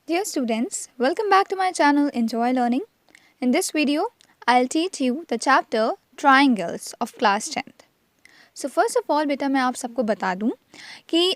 Dear students, welcome back to my channel Enjoy Learning. In this video, I'll teach you the chapter Triangles of class 10th. So first of all बेटा मैं आप सबको बता दूं कि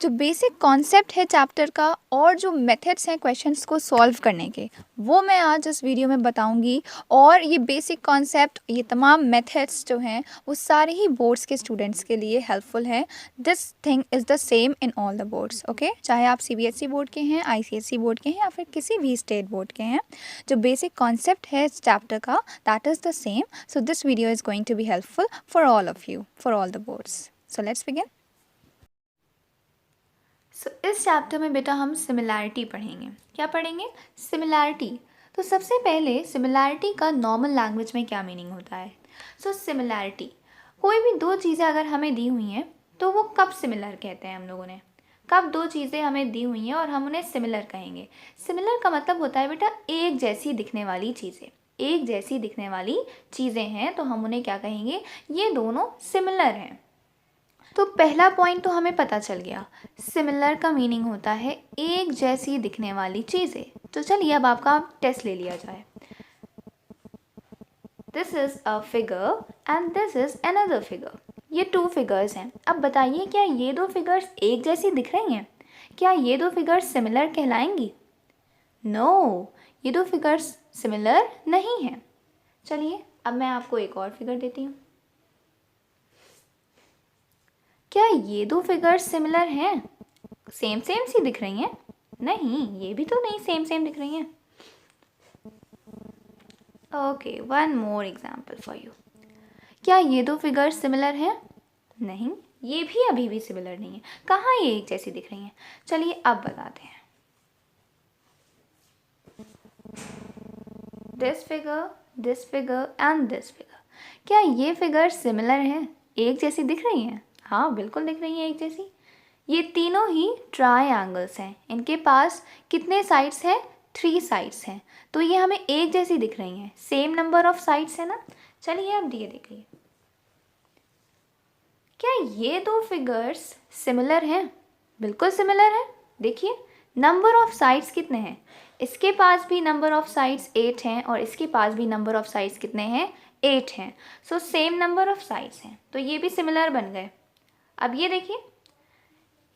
जो basic concept है चैप्टर का और जो मेथड्स हैं क्वेश्चंस को सॉल्व करने के वो मैं आज इस वीडियो में बताऊंगी। और ये बेसिक कॉन्सेप्ट ये तमाम मेथड्स जो हैं वो सारे ही बोर्ड्स के स्टूडेंट्स के लिए हेल्पफुल हैं। This thing is the same in all the boards. Okay, चाहे आप सीबीएसई बोर्ड के हैं, आईसीएसई बोर्ड के हैं या फिर किसी भी स्टेट बोर्ड के हैं, जो बेसिक कॉन्सेप्ट है इस चैप्टर का that is the same. So this video is going to be helpful for all of you, for all the boards. So let's begin. इस चैप्टर में बेटा हम सिमिलैरिटी पढ़ेंगे। क्या पढ़ेंगे? सिमिलैरिटी। तो सबसे पहले सिमिलैरिटी का नॉर्मल लैंग्वेज में क्या मीनिंग होता है? सिमिलैरिटी, कोई भी दो चीज़ें अगर हमें दी हुई हैं तो वो कब सिमिलर कहते हैं हम लोगों ने? कब दो चीज़ें हमें दी हुई हैं और हम उन्हें सिमिलर कहेंगे? सिमिलर का मतलब होता है बेटा एक जैसी दिखने वाली चीज़ें। एक जैसी दिखने वाली चीज़ें हैं तो हम उन्हें क्या कहेंगे? ये दोनों सिमिलर हैं। तो पहला पॉइंट तो हमें पता चल गया, सिमिलर का मीनिंग होता है एक जैसी दिखने वाली चीज़ें। तो चलिए अब आपका टेस्ट ले लिया जाए। This is a figure and this is another figure. ये टू फिगर्स हैं। अब बताइए क्या ये दो फिगर्स एक जैसी दिख रही हैं? क्या ये दो फिगर्स सिमिलर कहलाएंगी? नो, ये दो फिगर्स सिमिलर नहीं हैं। चलिए अब मैं आपको एक और फिगर देती हूँ। क्या ये दो फिगर्स सिमिलर हैं? सेम सेम सी दिख रही हैं? नहीं, ये भी तो नहीं सेम सेम दिख रही हैं। Okay, one more example for you. क्या ये दो फिगर्स सिमिलर हैं? नहीं, ये भी अभी भी सिमिलर नहीं है। कहाँ ये एक जैसी दिख रही हैं? चलिए अब बताते हैं। This figure and this figure, क्या ये फिगर सिमिलर हैं? एक जैसी दिख रही हैं? हाँ, बिल्कुल दिख रही हैं एक जैसी। ये तीनों ही ट्रायंगल्स हैं। इनके पास कितने साइड्स हैं? 3 साइड्स हैं। तो ये हमें एक जैसी दिख रही हैं। सेम नंबर ऑफ साइड्स है ना। चलिए अब ये देखिए, क्या ये दो फिगर्स सिमिलर हैं? बिल्कुल सिमिलर है। देखिए नंबर ऑफ साइड्स कितने हैं? इसके पास भी नंबर ऑफ साइड्स 8 हैं और इसके पास भी नंबर ऑफ साइड्स कितने हैं? 8 हैं। So same number of sides हैं, तो ये भी सिमिलर बन गए। अब ये देखिए,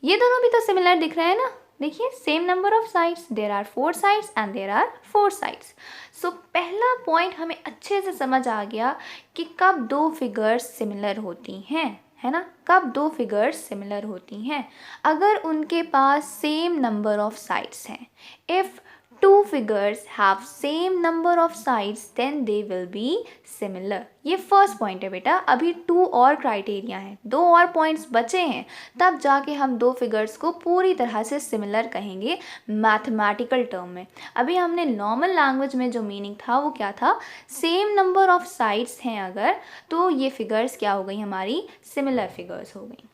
ये दोनों भी तो सिमिलर दिख रहे हैं ना। देखिए same number of sides, there are 4 sides and there are 4 sides. So पहला पॉइंट हमें अच्छे से समझ आ गया कि कब दो फिगर्स सिमिलर होती हैं, है ना। कब दो फिगर्स सिमिलर होती हैं? अगर उनके पास सेम नंबर ऑफ साइड्स हैं। If two figures have same number of sides then they will be similar. ये फर्स्ट पॉइंट है बेटा। अभी 2 और क्राइटेरिया हैं, 2 और पॉइंट्स बचे हैं, तब जाके हम दो फिगर्स को पूरी तरह से सिमिलर कहेंगे मैथमेटिकल टर्म में। अभी हमने नॉर्मल लैंग्वेज में जो मीनिंग था वो क्या था? सेम नंबर ऑफ साइड्स हैं अगर, तो ये फिगर्स क्या हो गई? हमारी सिमिलर फिगर्स हो गई।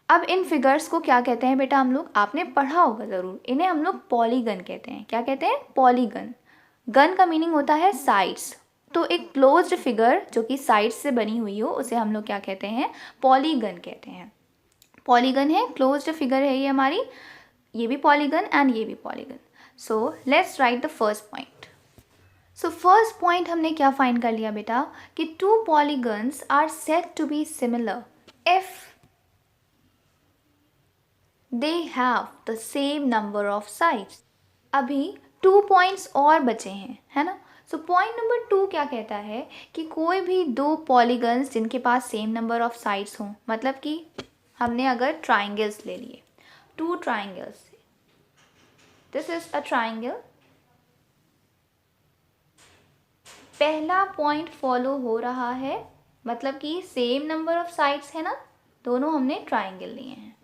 अब इन फिगर्स को क्या कहते हैं बेटा हम लोग? आपने पढ़ा होगा ज़रूर, इन्हें हम लोग पॉलीगन कहते हैं। क्या कहते हैं? पॉलीगन। गन का मीनिंग होता है साइड्स। तो एक क्लोज्ड फिगर जो कि साइड्स से बनी हुई हो उसे हम लोग क्या कहते हैं? पॉलीगन कहते हैं। पॉलीगन है, क्लोज्ड फिगर है ये हमारी। ये भी पॉलीगन एंड ये भी polygon. So let's write the first point. So first point हमने क्या फाइंड कर लिया बेटा कि two polygons are said to be similar if they have the same number of sides। अभी 2 पॉइंट्स और बचे हैं, है ना। सो पॉइंट नंबर 2 क्या कहता है कि कोई भी दो पॉलीगन्स जिनके पास सेम नंबर ऑफ साइड्स हों, मतलब कि हमने अगर ट्राइंगल्स ले लिए, 2 triangles, this is a triangle. पहला पॉइंट फॉलो हो रहा है, मतलब कि सेम नंबर ऑफ साइड्स है ना, दोनों हमने ट्राइंगल लिए हैं।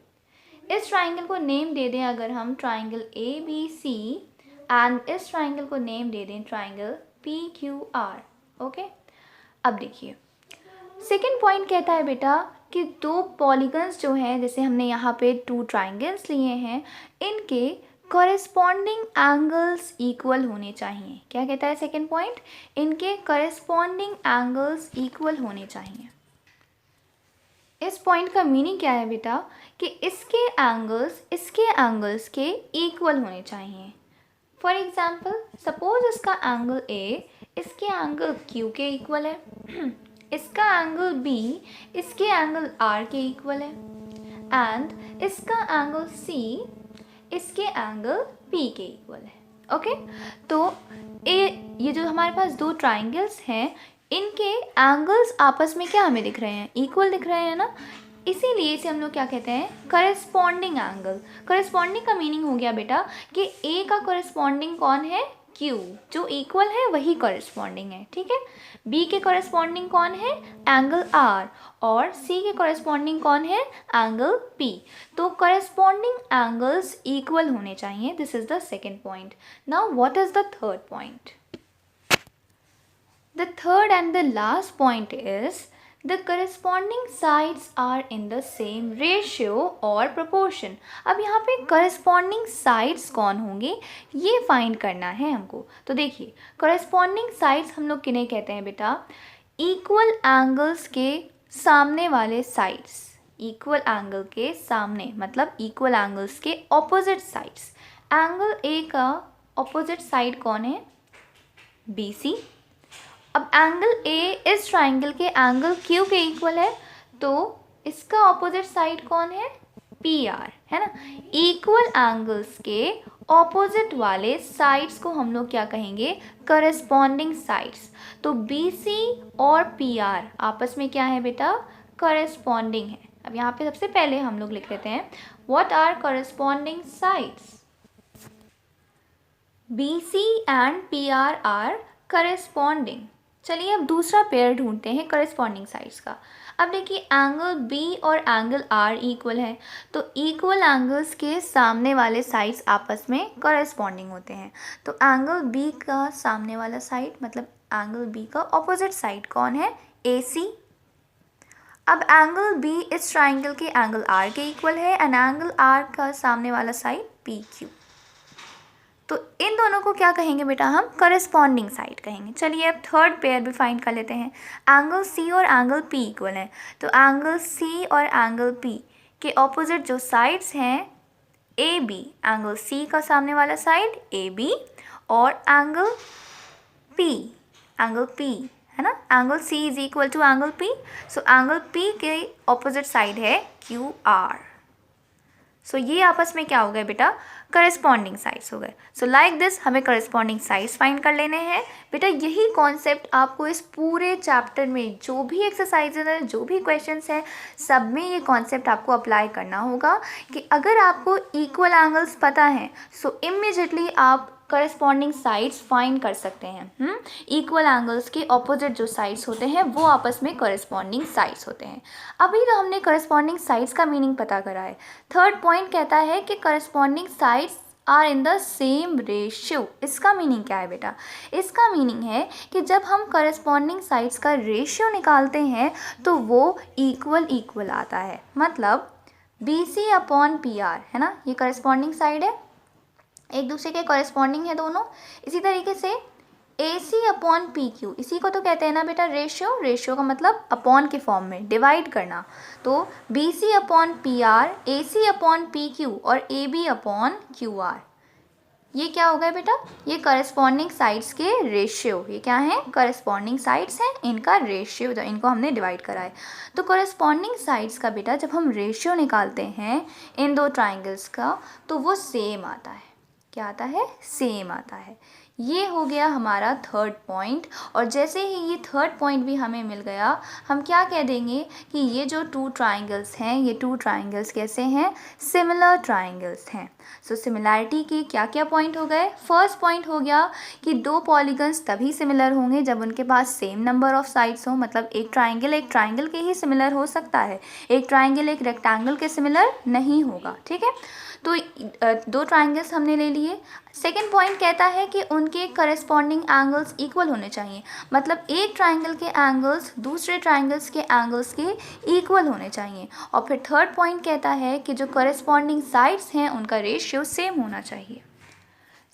इस ट्राइंगल को नेम दे दें अगर हम triangle A B C, and इस ट्राइंगल को नेम दे दें triangle P Q R. Okay, अब देखिए सेकेंड पॉइंट कहता है बेटा कि दो पॉलीगन्स जो हैं, जैसे हमने यहाँ पे 2 ट्राइंगल्स लिए हैं, इनके कॉरेस्पॉन्डिंग एंगल्स इक्वल होने चाहिए। क्या कहता है सेकेंड पॉइंट? इनके कॉरेस्पॉन्डिंग एंगल्स इक्वल होने चाहिए। इस पॉइंट का मीनिंग क्या है बेटा कि इसके एंगल्स के इक्वल होने चाहिए। फॉर एग्जाम्पल सपोज इसका एंगल ए इसके एंगल क्यू के इक्वल है, इसका एंगल बी इसके एंगल आर के इक्वल है, एंड इसका एंगल सी इसके एंगल पी के इक्वल है। ओके तो ये जो हमारे पास दो ट्राइंगल्स हैं इनके एंगल्स आपस में क्या हमें दिख रहे हैं, इक्वल दिख रहे हैं ना, इसीलिए इसे हम लोग क्या कहते हैं, करेस्पॉन्डिंग एंगल। करेस्पॉन्डिंग का मीनिंग हो गया बेटा कि ए का करेस्पॉन्डिंग कौन है, क्यू, जो इक्वल है वही करेस्पॉन्डिंग है, ठीक है। बी के करेस्पॉन्डिंग कौन है, एंगल आर, और सी के करेस्पॉन्डिंग कौन है, एंगल पी। तो करेस्पॉन्डिंग एंगल्स इक्वल होने चाहिए, this is the second point. Now what is the third point? The third and the last point is the corresponding sides are in the same ratio or proportion। अब यहाँ पे corresponding sides कौन होंगे ये find करना है हमको। तो देखिए corresponding sides हम लोग किन्हें कहते हैं बेटा, equal angles के सामने वाले sides, equal angle के सामने मतलब equal angles के opposite sides। एंगल A का opposite side कौन है, BC। अब एंगल ए इस ट्राइंगल के एंगल क्यू के इक्वल है, तो इसका ऑपोजिट साइड कौन है, पी आर, है ना। इक्वल एंगल्स के ऑपोजिट वाले साइड्स को हम लोग क्या कहेंगे, करस्पॉन्डिंग साइड्स। तो बी सी और पी आर आपस में क्या है बेटा, करस्पॉन्डिंग है। अब यहाँ पे सबसे पहले हम लोग लिख लेते हैं what are corresponding sides, B C and P R corresponding. चलिए अब दूसरा पेयर ढूंढते हैं करस्पॉन्डिंग साइड्स का। अब देखिए एंगल बी और एंगल आर इक्वल है, तो इक्वल एंगल्स के सामने वाले साइड्स आपस में करस्पॉन्डिंग होते हैं। तो एंगल बी का सामने वाला साइड मतलब एंगल बी का ऑपोजिट साइड कौन है, ए सी। अब एंगल बी इस ट्राइंगल के एंगल आर के इक्वल है एंड एंगल आर का सामने वाला साइड पी क्यू। तो इन दोनों को क्या कहेंगे बेटा, हम करस्पॉन्डिंग साइड कहेंगे। चलिए अब थर्ड पेयर भी फाइंड कर लेते हैं। एंगल सी और एंगल पी इक्वल है, तो एंगल सी और एंगल पी के ऑपोजिट जो साइड्स हैं, ए बी, एंगल सी का सामने वाला साइड ए बी, और एंगल पी है ना, angle C is equal to angle P, so angle P के ऑपोजिट साइड है क्यू आर। सो ये आपस में क्या हो गए बेटा, करस्पॉन्डिंग साइड्स हो गए। सो लाइक दिस हमें करस्पॉन्डिंग साइड्स फाइंड कर लेने हैं बेटा। यही कॉन्सेप्ट आपको इस पूरे चैप्टर में जो भी एक्सरसाइजेज है, जो भी क्वेश्चंस है, सब में ये कॉन्सेप्ट आपको अप्लाई करना होगा कि अगर आपको इक्वल एंगल्स पता है सो इमीडिएटली आप करस्पॉन्डिंग साइड्स फाइंड कर सकते हैं। इक्वल एंगल्स के ऑपोजिट जो साइड्स होते हैं वो आपस में करस्पॉन्डिंग साइड्स होते हैं। अभी तो हमने करस्पॉन्डिंग साइड्स का मीनिंग पता करा है। थर्ड पॉइंट कहता है कि corresponding sides are in the same ratio. इसका मीनिंग क्या है बेटा, इसका मीनिंग है कि जब हम करस्पॉन्डिंग साइड्स का रेशियो निकालते हैं तो वो इक्वल आता है। मतलब B C upon P R है ना, ये करस्पॉन्डिंग साइड है, एक दूसरे के कॉरेस्पॉन्डिंग है दोनों। इसी तरीके से ए सी अपॉन पी क्यू, इसी को तो कहते हैं ना बेटा रेशियो। रेशियो का मतलब अपॉन के फॉर्म में डिवाइड करना। तो B C upon P R, A C upon P Q और A B upon Q R, ये क्या हो गया बेटा, ये करस्पॉन्डिंग साइड्स के रेशियो। ये क्या है, करस्पॉन्डिंग साइड्स हैं, इनका रेशियो, इनको हमने डिवाइड करा है। तो करस्पॉन्डिंग साइड्स का बेटा जब हम रेशियो निकालते हैं इन दो ट्राइंगल्स का तो वो सेम आता है। क्या आता है, सेम आता है। ये हो गया हमारा थर्ड पॉइंट। और जैसे ही ये थर्ड पॉइंट भी हमें मिल गया, हम क्या कह देंगे कि ये जो टू ट्राइंगल्स हैं, ये टू ट्राइंगल्स कैसे हैं, सिमिलर ट्राइंगल्स हैं। सो सिमिलैरिटी के क्या क्या पॉइंट हो गए। फर्स्ट पॉइंट हो गया कि दो पॉलीगन्स तभी सिमिलर होंगे जब उनके पास सेम नंबर ऑफ साइड्स हो। मतलब एक ट्राइंगल के ही सिमिलर हो सकता है, एक ट्राइंगल एक रेक्टेंगल के सिमिलर नहीं होगा, ठीक है। तो दो ट्राइंगल्स हमने ले लिए। सेकेंड पॉइंट कहता है कि उनके करस्पॉन्डिंग एंगल्स इक्वल होने चाहिए। मतलब एक ट्राइंगल के एंगल्स दूसरे ट्राइंगल्स के एंगल्स के इक्वल होने चाहिए। और फिर थर्ड पॉइंट कहता है कि जो करस्पॉन्डिंग साइड्स हैं उनका रेशियो सेम होना चाहिए।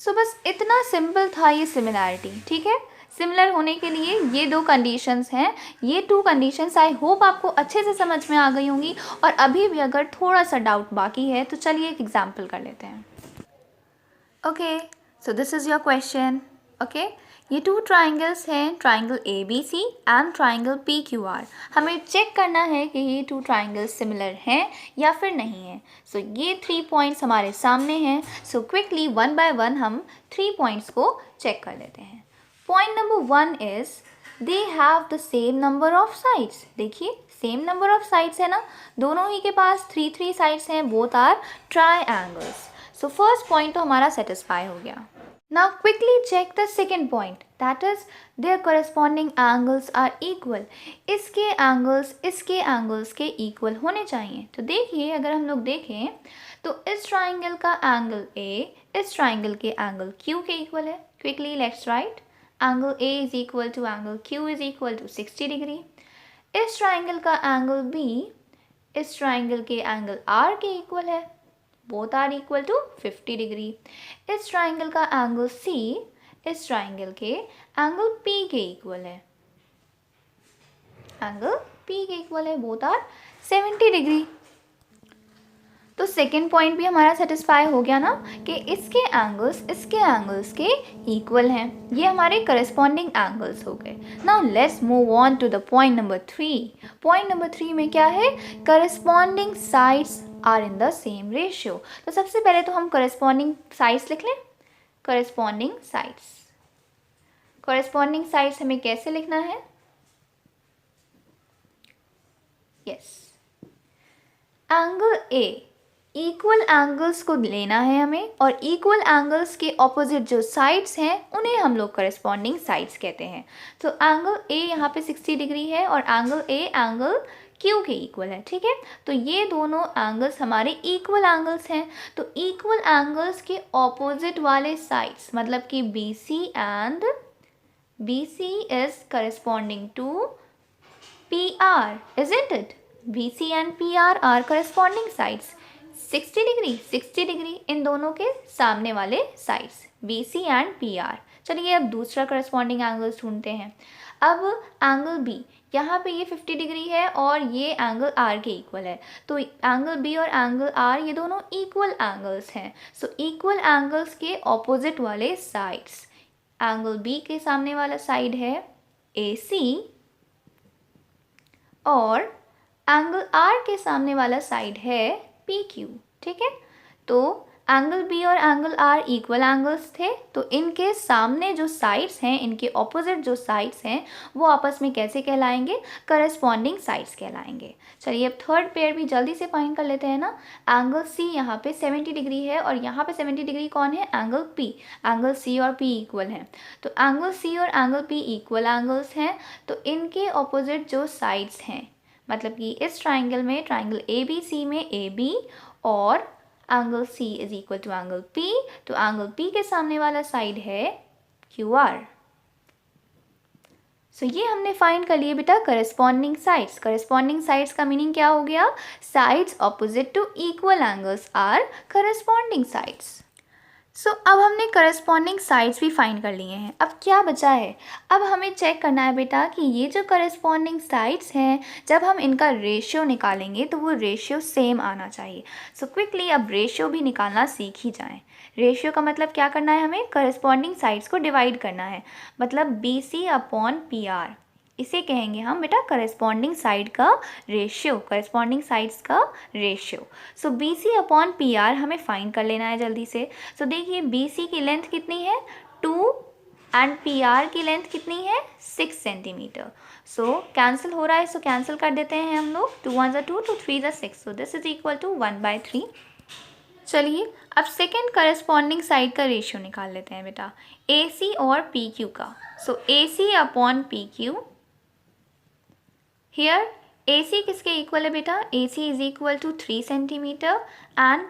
सो बस इतना सिंपल था ये सिमिलैरिटी, ठीक है। सिमिलर होने के लिए ये दो कंडीशंस हैं, ये टू कंडीशंस आई होप आपको अच्छे से समझ में आ गई होंगी। और अभी भी अगर थोड़ा सा डाउट बाकी है तो चलिए एक एग्जांपल कर लेते हैं। Okay, so this is your question. Okay, ये टू ट्राइंगल्स हैं, triangle ABC and triangle PQR. हमें चेक करना है कि ये टू ट्राइंगल्स सिमिलर हैं या फिर नहीं हैं. सो ये 3 पॉइंट्स हमारे सामने हैं. So quickly one by one हम 3 पॉइंट्स को चेक कर लेते हैं. Point number 1 is they have the same number of sides. देखिए सेम नंबर ऑफ साइड्स है ना, दोनों ही के पास 3 साइड्स हैं, both are triangles. So first point तो हमारा सेटिस्फाई हो गया. Now quickly check the second point, that is their corresponding angles are equal. इसके angles के equal होने चाहिए. तो देखिए अगर हम लोग देखें तो इस triangle का angle A इस triangle के angle Q के equal है. Quickly let's write. Angle A is equal to angle Q is equal to 60 degree. इस triangle का angle B इस triangle के angle R के equal है. Both are equal to 50 degree. इस ट्राइंगल का एंगल C इस ट्राइंगल के एंगल P के इक्वल है. एंगल P के इक्वल है, बोथ आर 70 डिग्री. तो सेकेंड पॉइंट भी हमारा सेटिस्फाई हो गया ना कि इसके एंगल्स के इक्वल हैं. ये हमारे करस्पॉन्डिंग एंगल्स हो गए. Now let's move on to the point number 3. Point number 3 में क्या है, corresponding sides are in the same ratio. तो सबसे पहले तो हम करस्पॉन्डिंग साइड्स लिख लें. करस्पॉन्डिंग साइड्स हमें कैसे लिखना है. Yes, angle A equal angles को लेना है हमें और इक्वल एंगल्स के ऑपोजिट जो साइड्स हैं उन्हें हम लोग करस्पॉन्डिंग साइड्स कहते हैं. तो एंगल A यहाँ पे 60 डिग्री है और एंगल A एंगल Q के इक्वल है. ठीक है, तो ये दोनों एंगल्स हमारे इक्वल एंगल्स हैं. तो इक्वल एंगल्स के ऑपोजिट वाले साइड्स मतलब कि BC is corresponding to PR, isn't it? BC and PR are corresponding sides. 60 degree in दोनों के सामने वाले साइड्स BC एंड PR. चलिए अब दूसरा करस्पॉन्डिंग एंगल्स ढूंढते हैं. अब एंगल B यहाँ पे ये 50 डिग्री है और ये एंगल R के इक्वल है. तो एंगल B और एंगल R ये दोनों इक्वल एंगल्स हैं. सो इक्वल एंगल्स के ऑपोजिट वाले साइड्स, एंगल B के सामने वाला साइड है AC और एंगल R के सामने वाला साइड है PQ. ठीक है, तो एंगल B और एंगल R इक्वल एंगल्स थे. तो इनके सामने जो साइड्स हैं, इनके ऑपोजिट जो साइड्स हैं वो आपस में कैसे कहलाएंगे, करस्पॉन्डिंग साइड्स कहलाएंगे. चलिए अब थर्ड पेयर भी जल्दी से फाइंड कर लेते हैं ना. एंगल C यहाँ पे 70 डिग्री है और यहाँ पे 70 डिग्री कौन है, एंगल P. एंगल C और P इक्वल हैं. तो एंगल C और एंगल P इक्वल एंगल्स हैं. तो इनके ऑपोजिट जो साइड्स हैं मतलब कि इस ट्राइंगल में, ट्राइंगल ABC में AB और angle C is equal to angle P. तो एंगल P के सामने वाला साइड है QR. सो ये हमने फाइंड कर लिए बेटा करस्पॉन्डिंग साइड्स. करस्पॉन्डिंग साइड्स का मीनिंग क्या हो गया, sides opposite to equal angles are corresponding sides. So अब हमने करस्पॉन्डिंग साइड्स भी फाइंड कर लिए हैं. अब क्या बचा है, अब हमें चेक करना है बेटा कि ये जो करस्पॉन्डिंग साइड्स हैं जब हम इनका रेशियो निकालेंगे तो वो रेशियो सेम आना चाहिए. सो क्विकली अब रेशियो भी निकालना सीख ही जाएं. रेशियो का मतलब क्या करना है, हमें करस्पॉन्डिंग साइड्स को डिवाइड करना है. मतलब BC अपॉन PR, इसे कहेंगे हम बेटा करस्पॉन्डिंग साइड का रेशियो, करस्पॉन्डिंग साइड्स का रेशियो. सो BC अपॉन PR हमें फाइंड कर लेना है जल्दी से. सो देखिए BC की लेंथ कितनी है 2 एंड PR की लेंथ कितनी है 6 सेंटीमीटर. सो कैंसिल हो रहा है, सो कैंसिल कर देते हैं हम लोग. 2 1 2 2 3 6. So this is equal to 1/3. चलिए अब सेकेंड करस्पॉन्डिंग साइड का रेशियो निकाल लेते हैं बेटा, AC और PQ का. सो AC upon PQ. Here AC किसके इक्वल है बेटा, AC is equal to 3 centimetre and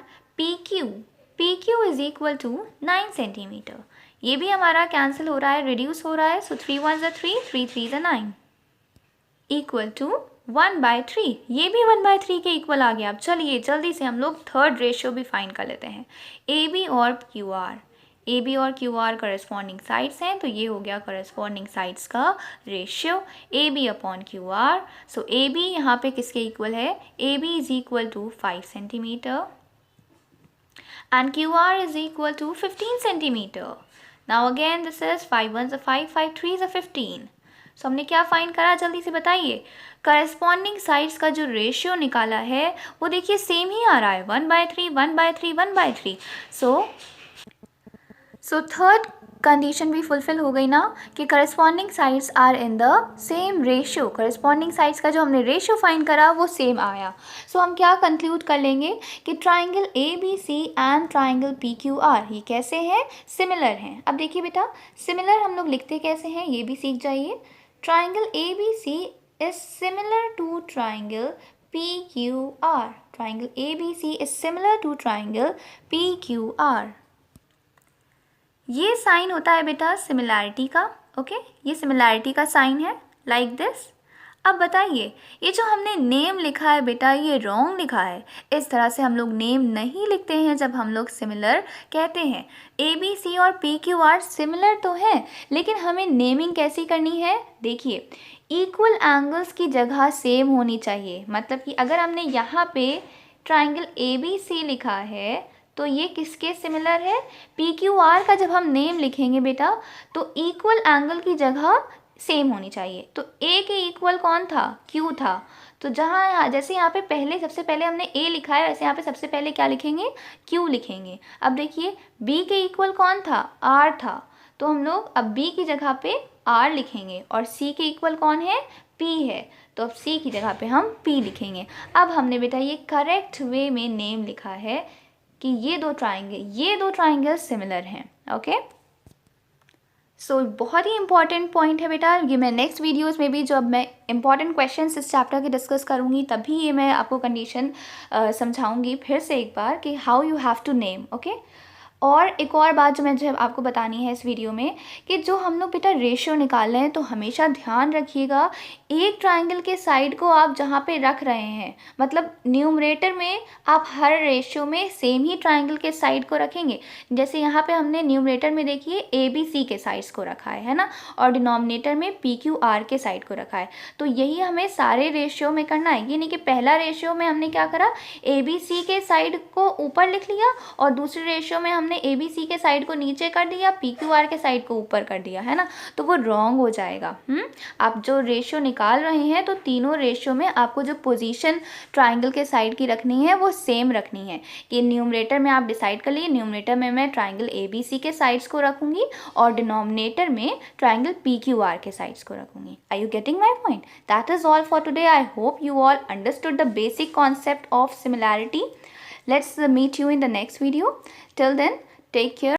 PQ is equal to 9 centimetre. ये भी हमारा कैंसिल हो रहा है, रिड्यूस हो रहा है. सो 3 1 3, 3 3 9 इक्वल टू 1/3. ये भी 1/3 के इक्वल आ गया. अब चलिए जल्दी से हम लोग थर्ड रेशियो भी फाइंड कर लेते हैं. AB और QR करस्पॉन्डिंग साइड्स हैं. तो ये हो गया करस्पॉन्डिंग साइड्स का ratio AB upon QR. So AB यहाँ पे किसके इक्वल है, AB is equal to 5 centimetre and QR is equal to 15 centimeter. Now again this is 5 1s are 5, 5 3s are 15. So हमने क्या फाइंड करा, जल्दी से बताइए. करस्पॉन्डिंग साइड्स का जो रेशियो निकाला है वो देखिए सेम ही आ रहा है, 1/3 1/3 1/3. सो थर्ड कंडीशन भी फुलफिल हो गई ना कि corresponding sides are in the same ratio. Corresponding sides का जो हमने रेशियो फाइंड करा वो सेम आया. सो हम क्या कंक्लूड कर लेंगे कि triangle ABC and triangle PQR ये कैसे हैं, सिमिलर हैं. अब देखिए बेटा, सिमिलर हम लोग लिखते कैसे हैं ये भी सीख जाइए. Triangle ABC is similar to triangle PQR. Triangle ABC is similar to triangle PQR. ये साइन होता है बेटा सिमिलैरिटी का. ओके, ये सिमिलैरिटी का साइन है, लाइक दिस. अब बताइए, ये जो हमने नेम लिखा है बेटा ये रॉन्ग लिखा है. इस तरह से हम लोग नेम नहीं लिखते हैं जब हम लोग सिमिलर कहते हैं. ABC और PQR सिमिलर तो हैं, लेकिन हमें नेमिंग कैसी करनी है. देखिए, इक्वल एंगल्स की जगह सेम होनी चाहिए. मतलब कि अगर हमने यहाँ पे ट्राइंगल ABC लिखा है तो ये किसके सिमिलर है, PQR का. जब हम नेम लिखेंगे बेटा तो इक्वल एंगल की जगह सेम होनी चाहिए. तो A के इक्वल कौन था, Q था. तो जहाँ जैसे यहाँ पे पहले सबसे पहले हमने A लिखा है, वैसे यहाँ पे सबसे पहले क्या लिखेंगे, Q लिखेंगे. अब देखिए B के इक्वल कौन था, R था. तो हम लोग अब B की जगह पे R लिखेंगे और C के इक्वल कौन है, P है. तो अब C की जगह पे हम P लिखेंगे. अब हमने बेटा ये करेक्ट वे में नेम लिखा है कि ये दो ट्राइंगल सिमिलर हैं. ओके, सो बहुत ही इंपॉर्टेंट पॉइंट है बेटा. ये मैं नेक्स्ट वीडियोस में भी जब मैं इंपॉर्टेंट क्वेश्चंस इस चैप्टर के डिस्कस करूँगी तभी ये मैं आपको कंडीशन समझाऊंगी फिर से एक बार कि how you have to name. Okay, और एक और बात जो मैं आपको बतानी है इस वीडियो में कि जो हम लोग बेटा रेशियो निकाल रहे हैं तो हमेशा ध्यान रखिएगा एक ट्राइंगल के साइड को आप जहाँ पे रख रहे हैं, मतलब न्यूमरेटर में आप हर रेशियो में सेम ही ट्राइंगल के साइड को रखेंगे. जैसे यहाँ पे हमने न्यूमरेटर में देखिए ABC के साइड्स को रखा है ना, और डिनोमिनेटर में PQR के साइड को रखा है. तो यही हमें सारे रेशियो में करना है. ये नहीं कि पहला रेशियो में हमने क्या करा, ABC के साइड को ऊपर लिख लिया और दूसरे रेशियो में हमने ABC के साइड को नीचे कर दिया, PQR के साइड को ऊपर कर दिया, है ना. तो वो रॉन्ग हो जाएगा. आप जो रेशियो निकाल रहे हैं तो तीनों रेशियो में आपको जो पोजीशन ट्राइंगल के साइड की रखनी है वो सेम रखनी है. कि न्यूमरेटर में आप डिसाइड कर लिए, न्यूमरेटर में मैं ट्राइंगल ABC के साइड्स को रखूंगी और डिनोमिनेटर में ट्राइंगल PQR के साइड्स को रखूंगी. Are you getting my point? That is all for today. I hope you all understood the basic concept of similarity. Let's meet you in the next video. Till then, take care.